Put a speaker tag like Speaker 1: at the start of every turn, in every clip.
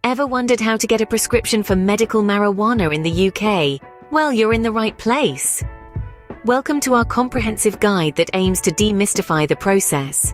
Speaker 1: Ever wondered how to get a prescription for medical marijuana in the UK? Well, you're in the right place. Welcome to our comprehensive guide that aims to demystify the process.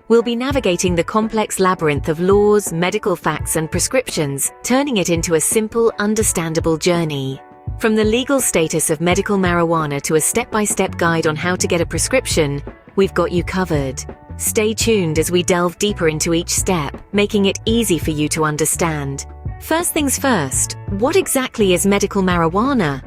Speaker 1: We'll be navigating the complex labyrinth of laws, medical facts, and prescriptions, turning it into a simple, understandable journey. From the legal status of medical marijuana to a step-by-step guide on how to get a prescription, we've got you covered. Stay tuned as we delve deeper into each step, making it easy for you to understand. First things first, what exactly is medical marijuana?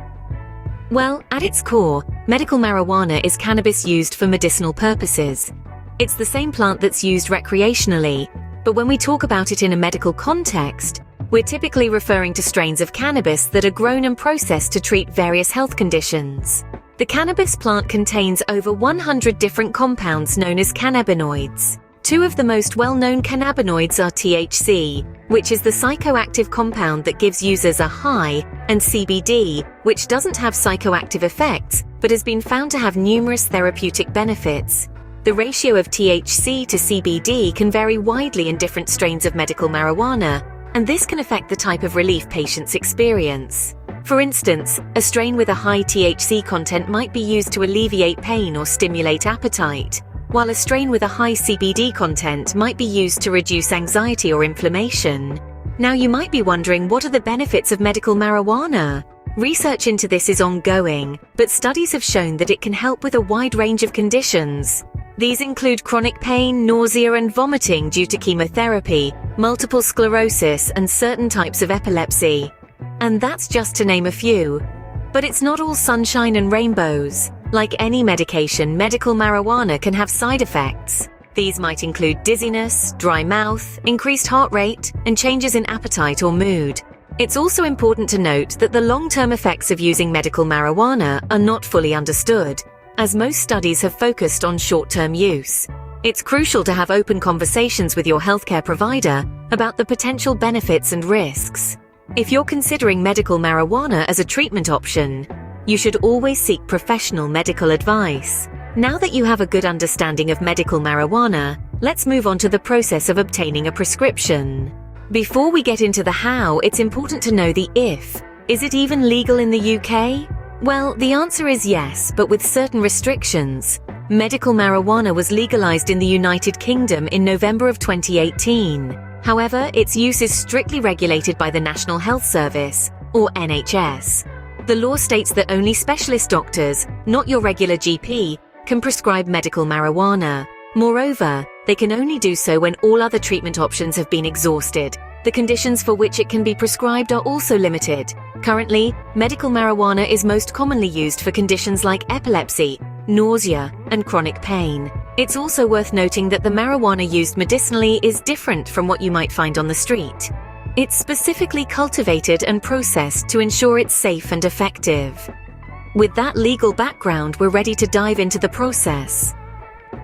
Speaker 1: Well, at its core, medical marijuana is cannabis used for medicinal purposes. It's the same plant that's used recreationally, but when we talk about it in a medical context, we're typically referring to strains of cannabis that are grown and processed to treat various health conditions. The cannabis plant contains over 100 different compounds known as cannabinoids. Two of the most well-known cannabinoids are THC, which is the psychoactive compound that gives users a high, and CBD, which doesn't have psychoactive effects, but has been found to have numerous therapeutic benefits. The ratio of THC to CBD can vary widely in different strains of medical marijuana, and this can affect the type of relief patients experience. For instance, a strain with a high THC content might be used to alleviate pain or stimulate appetite, while a strain with a high CBD content might be used to reduce anxiety or inflammation. Now you might be wondering, what are the benefits of medical marijuana? Research into this is ongoing, but studies have shown that it can help with a wide range of conditions. These include chronic pain, nausea and vomiting due to chemotherapy, multiple sclerosis, and certain types of epilepsy. And that's just to name a few. But it's not all sunshine and rainbows. Like any medication, medical marijuana can have side effects. These might include dizziness, dry mouth, increased heart rate, and changes in appetite or mood. It's also important to note that the long-term effects of using medical marijuana are not fully understood, as most studies have focused on short-term use. It's crucial to have open conversations with your healthcare provider about the potential benefits and risks. If you're considering medical marijuana as a treatment option, you should always seek professional medical advice. Now that you have a good understanding of medical marijuana, let's move on to the process of obtaining a prescription. Before we get into the how, it's important to know the if. Is it even legal in the UK? Well, the answer is yes, but with certain restrictions. Medical marijuana was legalized in the United Kingdom in November of 2018. However, its use is strictly regulated by the National Health Service, or NHS. The law states that only specialist doctors, not your regular GP, can prescribe medical marijuana. Moreover, they can only do so when all other treatment options have been exhausted. The conditions for which it can be prescribed are also limited. Currently, medical marijuana is most commonly used for conditions like epilepsy, nausea, and chronic pain. It's also worth noting that the marijuana used medicinally is different from what you might find on the street. It's specifically cultivated and processed to ensure it's safe and effective. With that legal background, we're ready to dive into the process.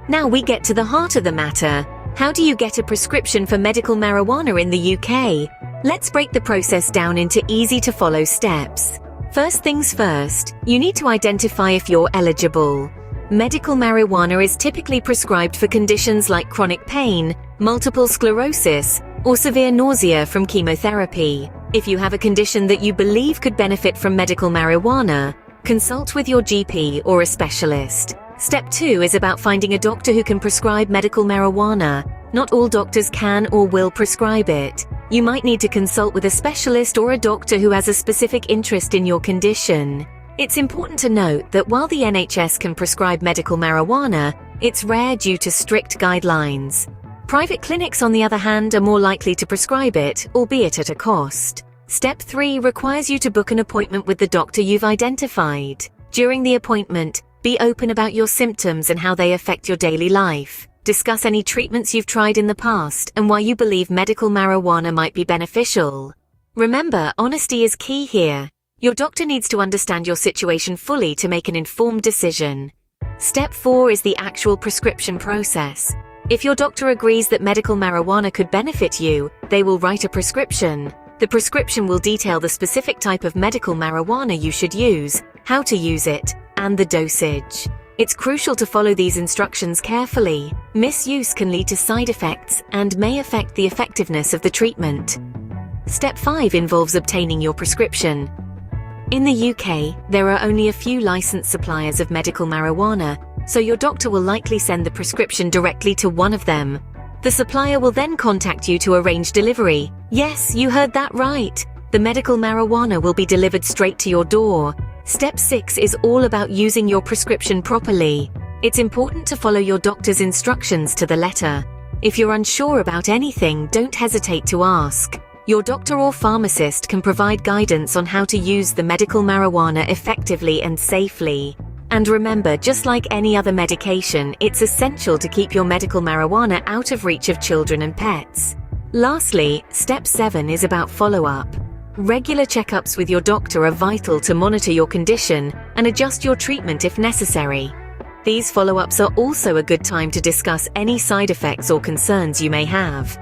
Speaker 1: Now we get to the heart of the matter. How do you get a prescription for medical marijuana in the UK? Let's break the process down into easy-to-follow steps. First things first, you need to identify if you're eligible. Medical marijuana is typically prescribed for conditions like chronic pain, multiple sclerosis, or severe nausea from chemotherapy. If you have a condition that you believe could benefit from medical marijuana, consult with your GP or a specialist. Step 2 is about finding a doctor who can prescribe medical marijuana. Not all doctors can or will prescribe it. You might need to consult with a specialist or a doctor who has a specific interest in your condition. It's important to note that while the NHS can prescribe medical marijuana, it's rare due to strict guidelines. Private clinics, on the other hand, are more likely to prescribe it, albeit at a cost. Step 3 requires you to book an appointment with the doctor you've identified. During the appointment, be open about your symptoms and how they affect your daily life. Discuss any treatments you've tried in the past and why you believe medical marijuana might be beneficial. Remember, honesty is key here. Your doctor needs to understand your situation fully to make an informed decision. Step 4 is the actual prescription process. If your doctor agrees that medical marijuana could benefit you, they will write a prescription. The prescription will detail the specific type of medical marijuana you should use, how to use it, and the dosage. It's crucial to follow these instructions carefully. Misuse can lead to side effects and may affect the effectiveness of the treatment. Step 5 involves obtaining your prescription. In the UK, there are only a few licensed suppliers of medical marijuana, so your doctor will likely send the prescription directly to one of them. The supplier will then contact you to arrange delivery. Yes, you heard that right. The medical marijuana will be delivered straight to your door. Step 6 is all about using your prescription properly. It's important to follow your doctor's instructions to the letter. If you're unsure about anything, don't hesitate to ask. Your doctor or pharmacist can provide guidance on how to use the medical marijuana effectively and safely. And remember, just like any other medication, it's essential to keep your medical marijuana out of reach of children and pets. Lastly, step 7 is about follow-up. Regular checkups with your doctor are vital to monitor your condition and adjust your treatment if necessary. These follow-ups are also a good time to discuss any side effects or concerns you may have.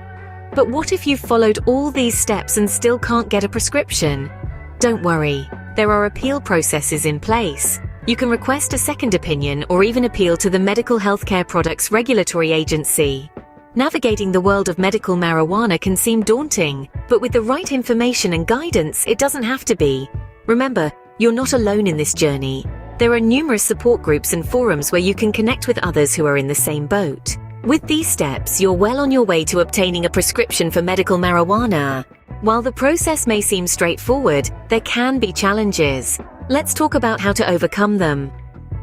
Speaker 1: But what if you've followed all these steps and still can't get a prescription? Don't worry, there are appeal processes in place. You can request a second opinion or even appeal to the Medical Healthcare Products Regulatory Agency. Navigating the world of medical marijuana can seem daunting, but with the right information and guidance, it doesn't have to be. Remember, you're not alone in this journey. There are numerous support groups and forums where you can connect with others who are in the same boat. With these steps, you're well on your way to obtaining a prescription for medical marijuana. While the process may seem straightforward, there can be challenges. Let's talk about how to overcome them.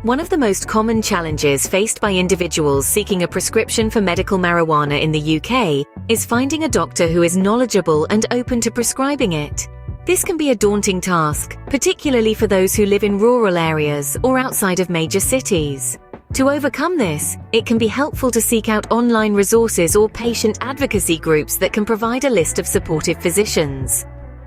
Speaker 1: One of the most common challenges faced by individuals seeking a prescription for medical marijuana in the UK is finding a doctor who is knowledgeable and open to prescribing it. This can be a daunting task, particularly for those who live in rural areas or outside of major cities. To overcome this, it can be helpful to seek out online resources or patient advocacy groups that can provide a list of supportive physicians.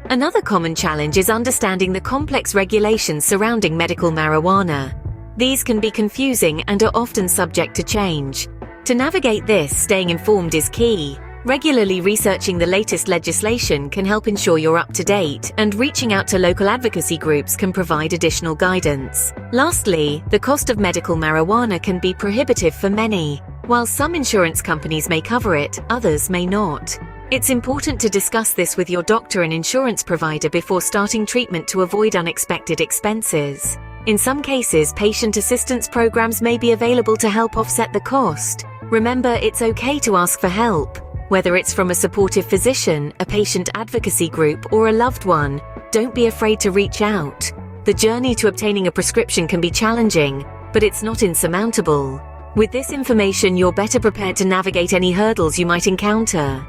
Speaker 1: Another common challenge is understanding the complex regulations surrounding medical marijuana. These can be confusing and are often subject to change. To navigate this, staying informed is key. Regularly researching the latest legislation can help ensure you're up to date, and reaching out to local advocacy groups can provide additional guidance. Lastly, the cost of medical marijuana can be prohibitive for many. While some insurance companies may cover it, others may not. It's important to discuss this with your doctor and insurance provider before starting treatment to avoid unexpected expenses. In some cases, patient assistance programs may be available to help offset the cost. Remember, it's okay to ask for help. Whether it's from a supportive physician, a patient advocacy group, or a loved one, don't be afraid to reach out. The journey to obtaining a prescription can be challenging, but it's not insurmountable. With this information, you're better prepared to navigate any hurdles you might encounter.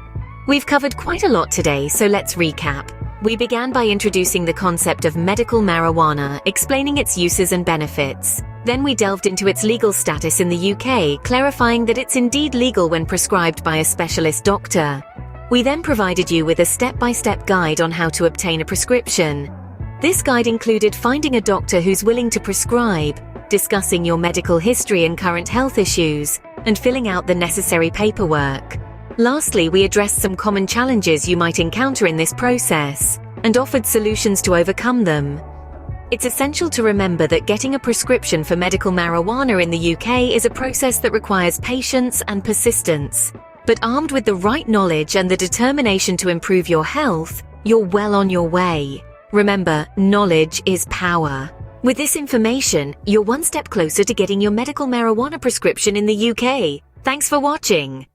Speaker 1: We've covered quite a lot today, so let's recap. We began by introducing the concept of medical marijuana, explaining its uses and benefits. Then we delved into its legal status in the UK, clarifying that it's indeed legal when prescribed by a specialist doctor. We then provided you with a step-by-step guide on how to obtain a prescription. This guide included finding a doctor who's willing to prescribe, discussing your medical history and current health issues, and filling out the necessary paperwork. Lastly, we addressed some common challenges you might encounter in this process, and offered solutions to overcome them. It's essential to remember that getting a prescription for medical marijuana in the UK is a process that requires patience and persistence. But armed with the right knowledge and the determination to improve your health, you're well on your way. Remember, knowledge is power. With this information, you're one step closer to getting your medical marijuana prescription in the UK. Thanks for watching.